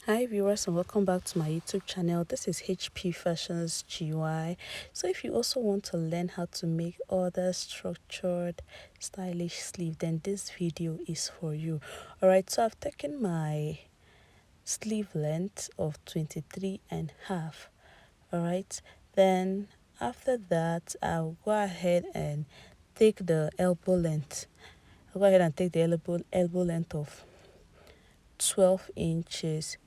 Hi viewers, and welcome back to my YouTube channel. This is HP Fashions GY. So if you also want to learn how to make other structured stylish sleeve, then this video is for you. Alright, so I've taken my sleeve length of 23.5. Alright, then after that I'll go ahead and take the elbow length. I'll go ahead and take the elbow length of 12 inches.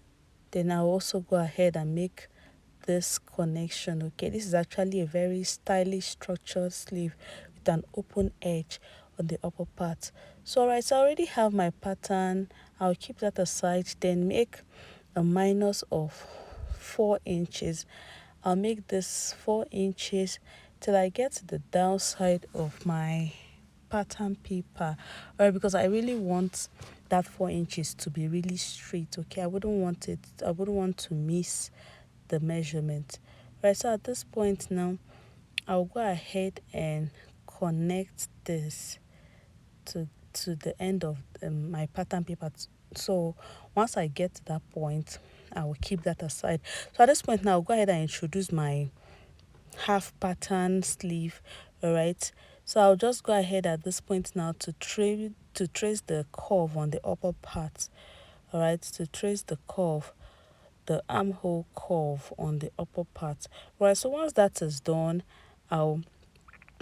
Then I'll also go ahead and make this connection. Okay, this is actually a very stylish structured sleeve with an open edge on the upper part. So alright, so I already have my pattern. I'll keep that aside, then make a minus of 4 inches. I'll make this 4 inches till I get to the downside of my pattern paper. Alright, because I really want that 4 inches to be really straight. Okay, I wouldn't want to miss the measurement. Right, so at this point now I'll go ahead and connect this to the end of my pattern paper. So once I get to that point, I will keep that aside. So at this point now I'll go ahead and introduce my half pattern sleeve. All right, so I'll just go ahead at this point now to trace the curve on the upper part. All right, to trace the curve, the armhole curve on the upper part. Right, so once that is done, I'll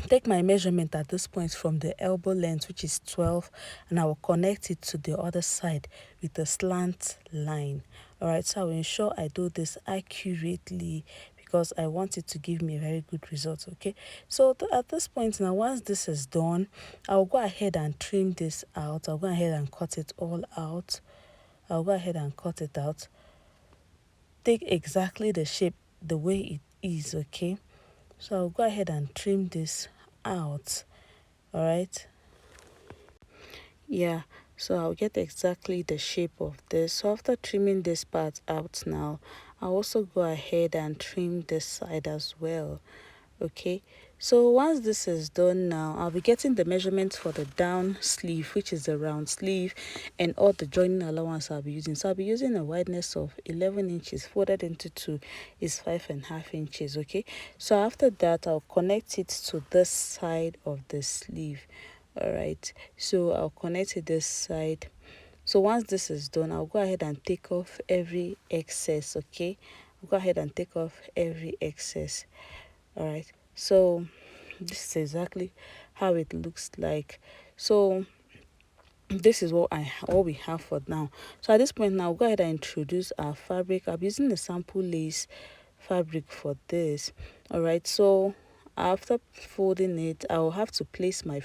take my measurement at this point from the elbow length, which is 12, and I will connect it to the other side with a slant line. All right, so I will ensure I do this accurately because I want it to give me a very good result. Okay, so at this point now, once this is done, I'll go ahead and trim this out. I'll go ahead and cut it all out. I'll go ahead and cut it out. Take exactly the shape the way it is. Okay, so I'll go ahead and trim this out. All right, yeah, so I'll get exactly the shape of this. So after trimming this part out now, I'll also go ahead and trim this side as well. Okay, so once this is done now, I'll be getting the measurement for the down sleeve, which is the round sleeve, and all the joining allowance I'll be using. So I'll be using a wideness of 11 inches folded into 2 is 5.5 inches. Okay, so after that I'll connect it to this side of the sleeve. All right, so I'll connect it this side. So once this is done, I'll go ahead and take off every excess. Okay, I'll go ahead and take off every excess. All right, so this is exactly how it looks like. So this is what we have for now. So at this point now, I'll go ahead and introduce our fabric. I'm using the sample lace fabric for this. All right, so after folding it, I will have to place my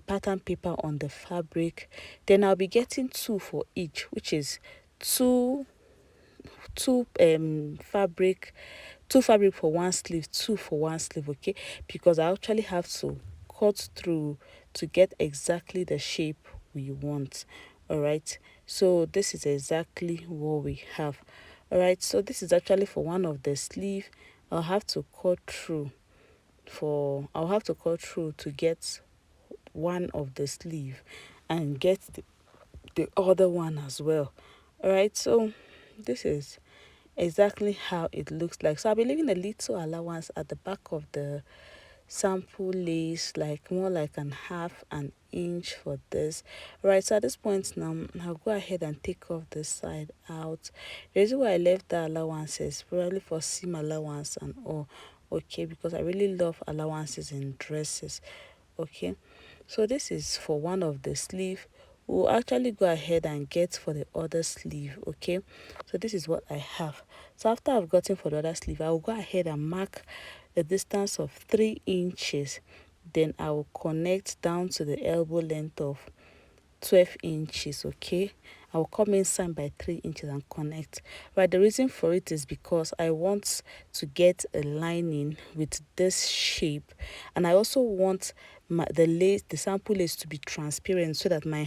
pattern paper on the fabric. Then I'll be getting 2 for each, which is two fabric, 2 fabric for one sleeve, 2 for one sleeve. Okay, because I actually have to cut through to get exactly the shape we want. All right, so this is exactly what we have. All right, so this is actually for one of the sleeve. I'll have to cut through to get one of the sleeve and get the other one as well. All right, so this is exactly how it looks like. So I'll be leaving a little allowance at the back of the sample lace, like more like an inch for this. Right, so at this point now I'll go ahead and take off this side out. The reason why I left the allowance is probably for seam allowance and all. Okay, because I really love allowances in dresses. Okay, so this is for one of the sleeve. We'll actually go ahead and get for the other sleeve. Okay, so this is what I have. So after I've gotten for the other sleeve, I will go ahead and mark a distance of 3 inches. Then I will connect down to the elbow length of 12 inches. Okay, I will come inside by 3 inches and connect. Right, the reason for it is because I want to get a lining with this shape, and I also want the sample lace to be transparent so that my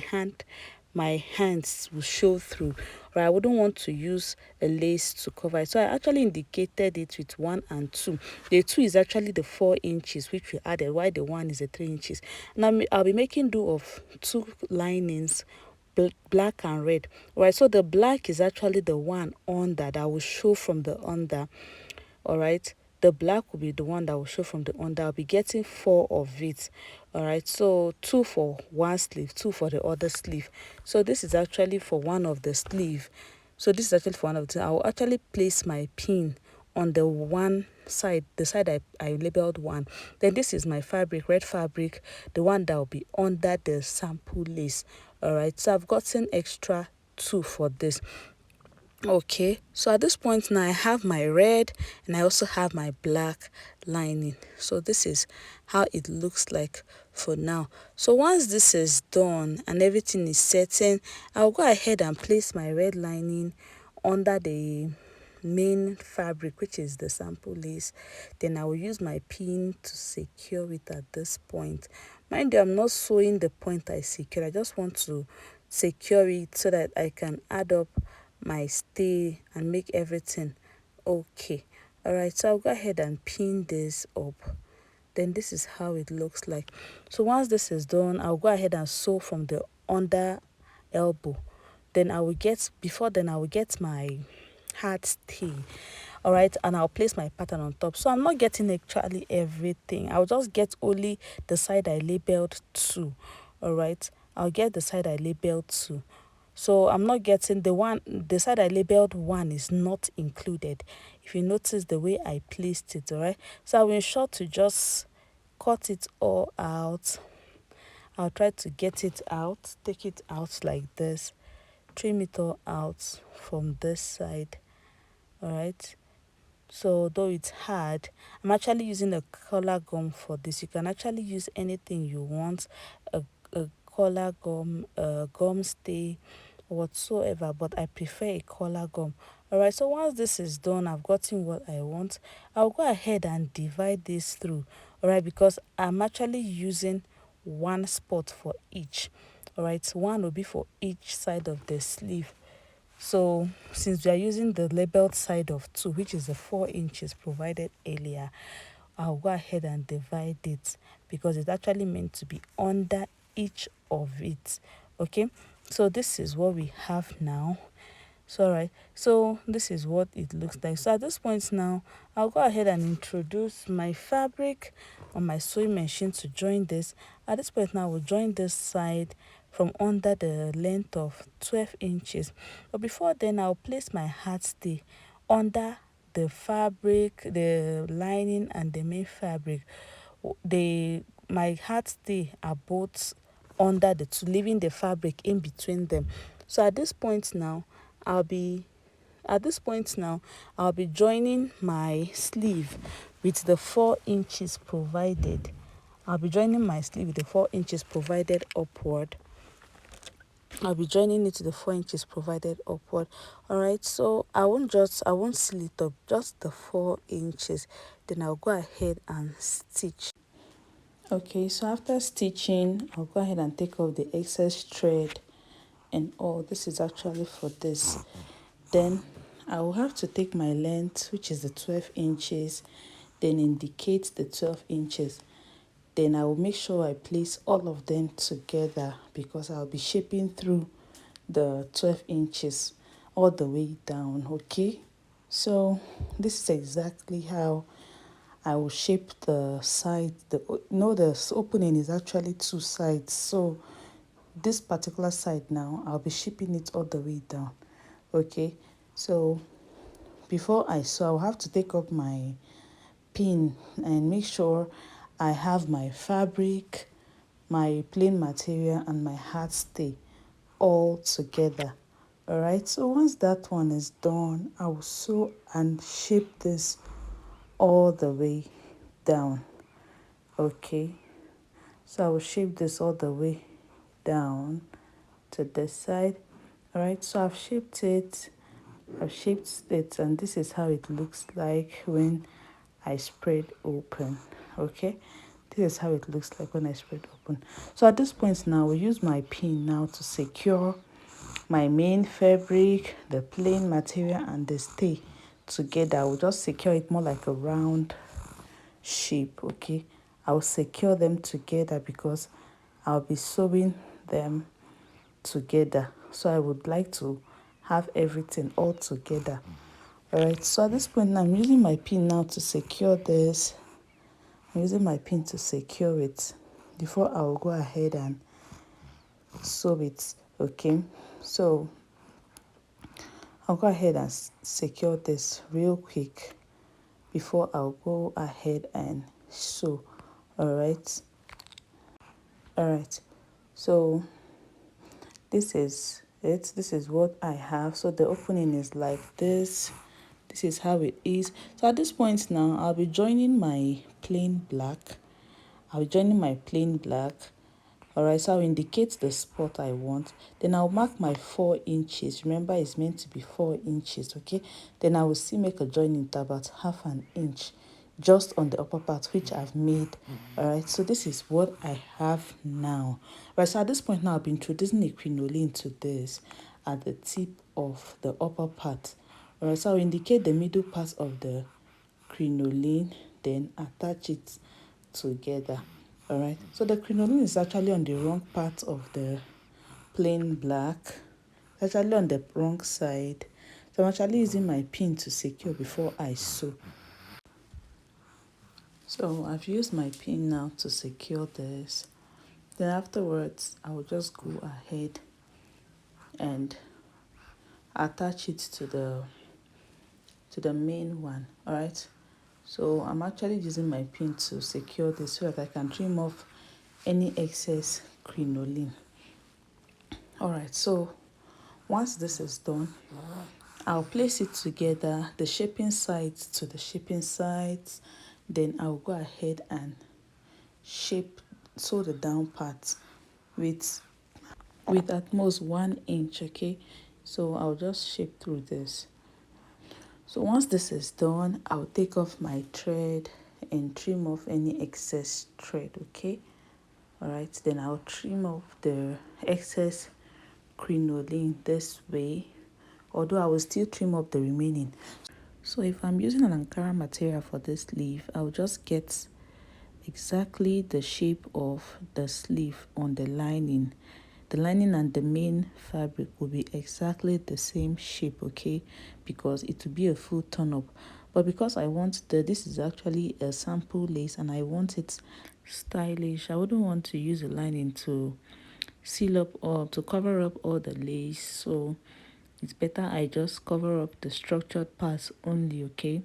hands will show through. Right, I wouldn't want to use a lace to cover it, so I actually indicated it with 1 and 2. The 2 is actually the 4 inches which we added, while the 1 is the 3 inches. Now I'll be making do of 2 linings, black and red. All right, so the black is actually the one under that will show from the under. All right, the black will be the one that will show from the under. I'll be getting 4 of it. All right, so 2 for one sleeve, 2 for the other sleeve. So this is actually for one of the sleeve. So this is actually for one of the, I'll actually place my pin on the one side, the side I labeled 1. Then this is my fabric, red fabric, the one that will be under the sample lace. All right, so I've gotten extra 2 for this. Okay, so at this point now I have my red and I also have my black lining. So this is how it looks like for now. So once this is done and everything is setting, I'll go ahead and place my red lining under the main fabric, which is the sample lace. Then I will use my pin to secure it at this point. Mind you, I'm not sewing the point I secure. I just want to secure it so that I can add up my stay and make everything okay. All right, so I'll go ahead and pin this up. Then this is how it looks like. So once this is done, I'll go ahead and sew from the under elbow. Then I will get, before then I will get my heart stay. All right, and I'll place my pattern on top. So I'm not getting actually everything. I'll just get only the side I labeled 2. All right, I'll get the side I labeled 2. So I'm not getting the side I labeled 1 is not included. If you notice the way I placed it, all right. So I will ensure to just cut it all out. I'll try to get it out, take it out like this, trim it all out from this side. All right. So though it's hard, I'm actually using a color gum for this. You can actually use anything you want, a color gum, a gum stay, whatsoever, but I prefer a color gum. All right, so once this is done, I've gotten what I want. I'll go ahead and divide this through. All right, because I'm actually using one spot for each. All right, so one will be for each side of the sleeve. So since we are using the labeled side of 2, which is the 4 inches provided earlier, I'll go ahead and divide it because it's actually meant to be under each of it. Okay, so this is what we have now. So all right, so this is what it looks like. So at this point now, I'll go ahead and introduce my fabric on my sewing machine to join this. At this point now, we'll join this side from under the length of 12 inches. But before then, I'll place my heart stay under the fabric, the lining and the main fabric. My heart stay are both under the 2, leaving the fabric in between them. So at this point now, I'll be joining my sleeve with the 4 inches provided. I'll be joining my sleeve with the 4 inches provided upward. I'll be joining it to the 4 inches provided upward. All right, so I won't seal it up, just the 4 inches. Then I'll go ahead and stitch. Okay, so after stitching, I'll go ahead and take off the excess thread and all. This is actually for this. Then I will have to take my length, which is the 12 inches, then indicate the 12 inches. Then I will make sure I place all of them together because I'll be shaping through the 12 inches all the way down. Okay, so this is exactly how I will shape the side. The opening is actually 2 sides, so this particular side now I'll be shaping it all the way down. Okay, so before I sew, I'll have to take up my pin and make sure I have my fabric, my plain material and my heart stay all together. All right, so once that one is done, I will sew and shape this all the way down. Okay, so I will shape this all the way down to this side. All right, so I've shaped it, and this is how it looks like when I spread open. Okay, this is how it looks like when I spread open. So at this point now, we'll use my pin now to secure my main fabric, the plain material and the stay together. I will just secure it more like a round shape. Okay, I'll secure them together because I'll be sewing them together. So I would like to have everything all together. All right, so at this point now, I'm using my pin now to secure this. I'm using my pin to secure it before I'll go ahead and sew it. Okay, so I'll go ahead and secure this real quick before I'll go ahead and sew. All right, so this is it. This is what I have. So the opening is like this. This is how it is. So at this point now, I'll be joining my plain black. All right, so I'll indicate the spot I want. Then I'll mark my 4 inches. Remember, it's meant to be 4 inches, okay? Then I will still make a joining to about half an inch just on the upper part, which I've made. All right, so this is what I have now. Right, so at this point now, I'll be introducing a crinoline to this at the tip of the upper part. All right, so I'll indicate the middle part of the crinoline, then attach it together. All right, so the crinoline is actually on the wrong part of the plain black, actually on the wrong side. So I'm actually using my pin to secure before I sew. So I've used my pin now to secure this. Then afterwards, I will just go ahead and attach it to the main one. All right, so I'm actually using my pin to secure this so that I can trim off any excess crinoline. All right, so once this is done, I'll place it together, the shaping sides to the shaping sides. Then I'll go ahead and sew the down part with at most 1 inch. Okay, so I'll just shape through this. So once this is done, I'll take off my thread and trim off any excess thread. Okay, all right, then I'll trim off the excess crinoline this way, although I will still trim up the remaining. So if I'm using an Ankara material for this sleeve, I'll just get exactly the shape of the sleeve on the lining. The lining and the main fabric will be exactly the same shape, okay, because it will be a full turn up. But because I want this is actually a sample lace and I want it stylish, I wouldn't want to use a lining to seal up or to cover up all the lace. So it's better I just cover up the structured parts only. Okay,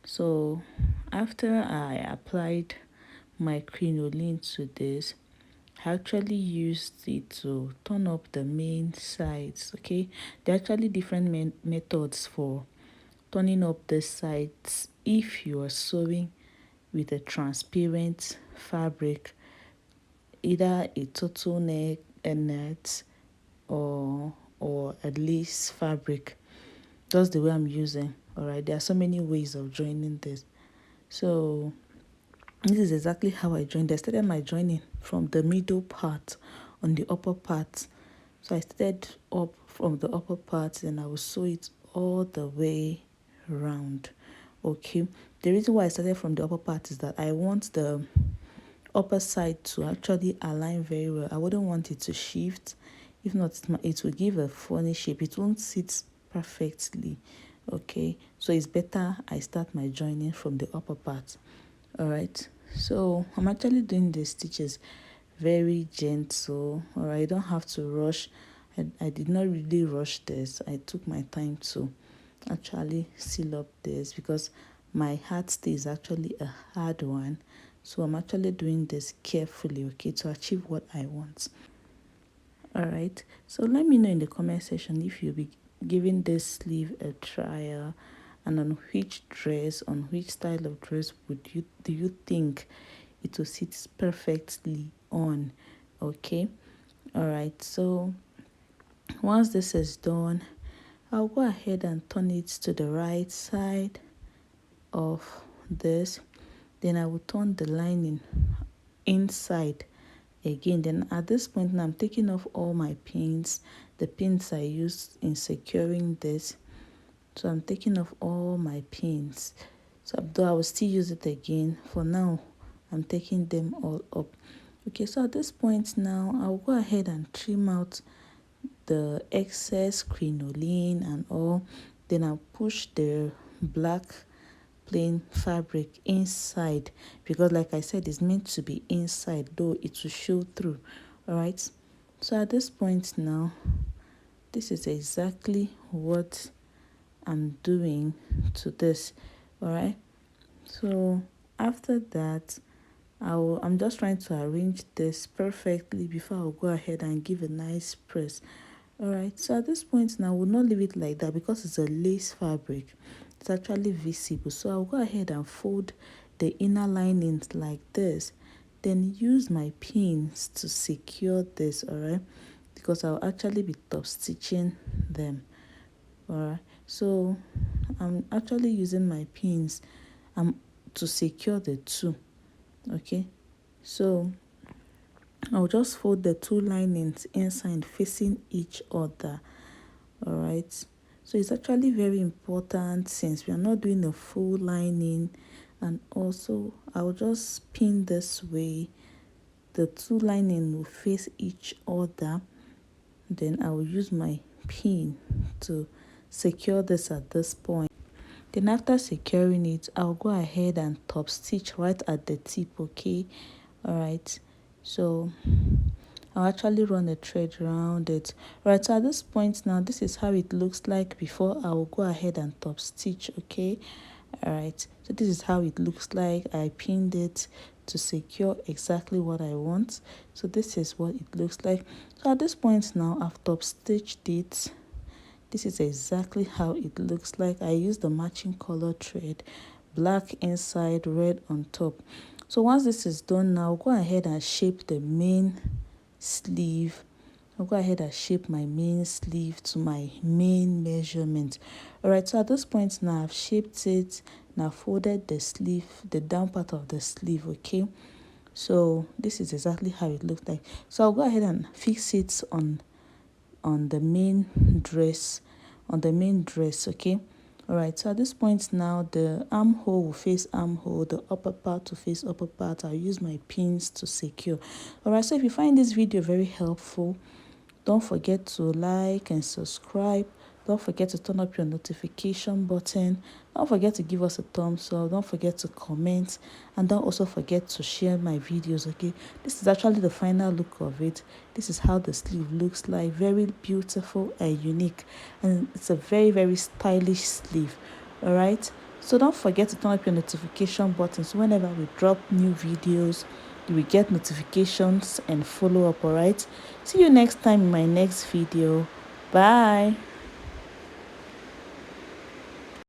so after I applied my crinoline to this, I actually used it to turn up the main sides. Okay, there are actually different methods for turning up the sides if you are sewing with a transparent fabric, either a turtleneck, a net, or at least fabric. That's the way I'm using. All right, there are so many ways of joining this. So this is exactly how I joined. I started my joining from the middle part on the upper part. So I started up from the upper part and I will sew it all the way around. Okay, the reason why I started from the upper part is that I want the upper side to actually align very well. I wouldn't want it to shift. If not, it will give a funny shape. It won't sit perfectly. Okay, so it's better I start my joining from the upper part. All right, so I'm actually doing the stitches very gentle. All right, I don't have to rush. I did not really rush this. I took my time to actually seal up this because my hard stay is actually a hard one, so I'm actually doing this carefully, okay, to achieve what I want. All right, so let me know in the comment section if you'll be giving this sleeve a trial, and on which style of dress do you think it will sit perfectly on. Okay, all right, so once this is done, I'll go ahead and turn it to the right side of this. Then I will turn the lining inside again. Then at this point now, I'm taking off all my pins, the pins I used in securing this. So I'm taking off all my pins. So though I will still use it again, for now I'm taking them all up. Okay, so at this point now, I'll go ahead and trim out the excess crinoline and all. Then I'll push the black plain fabric inside, because like I said, it's meant to be inside, though it will show through. All right, so at this point now, this is exactly what I'm doing to this. All right, so after that, I'm just trying to arrange this perfectly before I'll go ahead and give a nice press. All right, so at this point now, I will not leave it like that because it's a lace fabric. It's actually visible. So I'll go ahead and fold the inner linings like this, then use my pins to secure this. All right, because I'll actually be top stitching them. All right, so I'm actually using my pins to secure the two. Okay, so I'll just fold the two linings inside facing each other. All right, so it's actually very important since we are not doing a full lining. And also I'll just pin this way, the two lining will face each other, then I will use my pin to secure this at this point. Then after securing it, I'll go ahead and top stitch right at the tip. Okay, all right, so I'll actually run a thread around it. Right, so at this point now, this is how it looks like before I will go ahead and top stitch. Okay, all right, so this is how it looks like. I pinned it to secure exactly what I want. So this is what it looks like. So at this point now, I've top stitched it. This is exactly how it looks like. I used the matching color thread, black inside, red on top. So once this is done now, I'll go ahead and shape the main sleeve. I'll go ahead and shape my main sleeve to my main measurement. All right, so at this point now, I've shaped it. Now folded the sleeve, the down part of the sleeve. Okay, so this is exactly how it looks like. So I'll go ahead and fix it on the main dress, okay. All right, so at this point now, the armhole will face armhole, the upper part to face upper part. I'll use my pins to secure. All right, so if you find this video very helpful, don't forget to like and subscribe. Don't forget to turn up your notification button. Don't forget to give us a thumbs up. Don't forget to comment. And don't also forget to share my videos, okay? This is actually the final look of it. This is how the sleeve looks like. Very beautiful and unique. And it's a very, very stylish sleeve, all right? So don't forget to turn up your notification button. So whenever we drop new videos, you will get notifications and follow up. All right, see you next time in my next video. Bye.